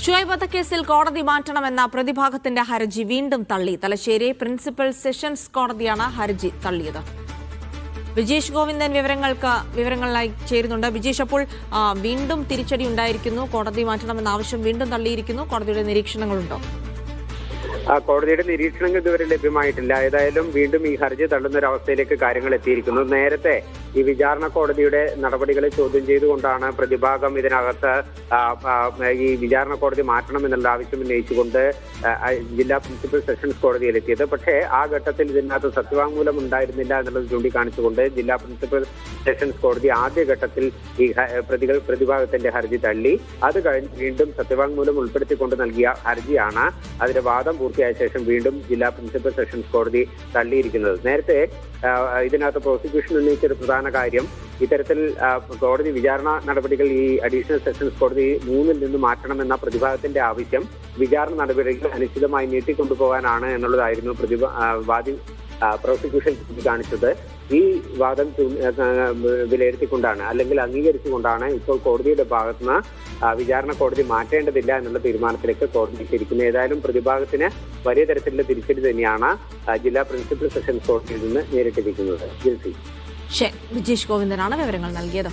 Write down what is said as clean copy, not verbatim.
ഷുഹൈബ് വധക്കേസിൽ കോടതി മാറ്റണമെന്ന പ്രതിഭാഗത്തിന്റെ ഹർജി വീണ്ടും തള്ളി. തലശ്ശേരി പ്രിൻസിപ്പൽ സെഷൻസ് കോടതിയാണ് ഹർജി തള്ളിയത്. വിജേഷ് ഗോവിന്ദൻ വിവരങ്ങളിലായി ചേരുന്നുണ്ട്. വിജേഷ്, അപ്പോൾ വീണ്ടും തിരിച്ചടി ഉണ്ടായിരിക്കുന്നു. കോടതി മാറ്റണമെന്ന ആവശ്യം വീണ്ടും തള്ളിയിരിക്കുന്നു. കോടതിയുടെ നിരീക്ഷണങ്ങളുണ്ടോ? കോടതിയുടെ നിരീക്ഷണങ്ങൾ ഇതുവരെ ലഭ്യമായിട്ടില്ല. ഏതായാലും വീണ്ടും ഈ ഹർജി തള്ളുന്ന ഒരു അവസ്ഥയിലേക്ക് കാര്യങ്ങൾ എത്തിയിരിക്കുന്നു. നേരത്തെ ഈ വിചാരണ കോടതിയുടെ നടപടികളെ ചോദ്യം ചെയ്തുകൊണ്ടാണ് പ്രതിഭാഗം ഇതിനകത്ത് ഈ വിചാരണ കോടതി മാറ്റണമെന്നുള്ള ആവശ്യം ഉന്നയിച്ചുകൊണ്ട് ജില്ലാ പ്രിൻസിപ്പൽ സെഷൻസ് കോടതിയിലെത്തിയത്. പക്ഷേ ആ ഘട്ടത്തിൽ ഇതിനകത്ത് സത്യവാങ്മൂലം ഉണ്ടായിരുന്നില്ല എന്നുള്ളത് ചൂണ്ടിക്കാണിച്ചുകൊണ്ട് ജില്ലാ പ്രിൻസിപ്പൽ സെഷൻസ് കോടതി ആദ്യഘട്ടത്തിൽ ഈ പ്രതിഭാഗത്തിന്റെ ഹർജി തള്ളി. അത് കഴിഞ്ഞ് വീണ്ടും സത്യവാങ്മൂലം ഉൾപ്പെടുത്തിക്കൊണ്ട് നൽകിയ ഹർജിയാണ് അതിന്റെ വാദം പൂർത്തിയായ ശേഷം വീണ്ടും ജില്ലാ പ്രിൻസിപ്പൽ സെഷൻസ് കോടതി തള്ളിയിരിക്കുന്നത്. നേരത്തെ ഇതിനകത്ത് പ്രോസിക്യൂഷൻ ഉന്നയിച്ചൊരു പ്രധാന കാര്യം ഇത്തരത്തിൽ കോടതി വിചാരണ നടപടികൾ ഈ അഡീഷണൽ സെഷൻസ് കോടതി 3-ൽ നിന്ന് മാറ്റണമെന്ന പ്രതിഭാഗത്തിന്റെ ആവശ്യം വിചാരണ നടപടികൾ അനിശ്ചിതമായി നീട്ടിക്കൊണ്ടുപോകാനാണ് എന്നുള്ളതായിരുന്നു പ്രോസിക്യൂഷൻ ചൂണ്ടിക്കാണിച്ചത്. ഈ വാദം വിലയിരുത്തിക്കൊണ്ടാണ് അല്ലെങ്കിൽ അംഗീകരിച്ചുകൊണ്ടാണ് ഇപ്പോൾ കോടതിയുടെ ഭാഗത്തുനിന്ന് വിചാരണ കോടതി മാറ്റേണ്ടതില്ല എന്നുള്ള തീരുമാനത്തിലേക്ക് കോടതി എത്തിയിരിക്കുന്നത്. ഏതായാലും പ്രതിഭാഗത്തിന് വലിയ തരത്തിലുള്ള തിരിച്ചടി തന്നെയാണ് ജില്ലാ പ്രിൻസിപ്പൽ സെഷൻസ് കോടതിയിൽ നിന്ന് നേരിട്ടിരിക്കുന്നത്. വിജേഷ് ഗോവിന്ദനാണ് വിവരങ്ങൾ നൽകിയത്.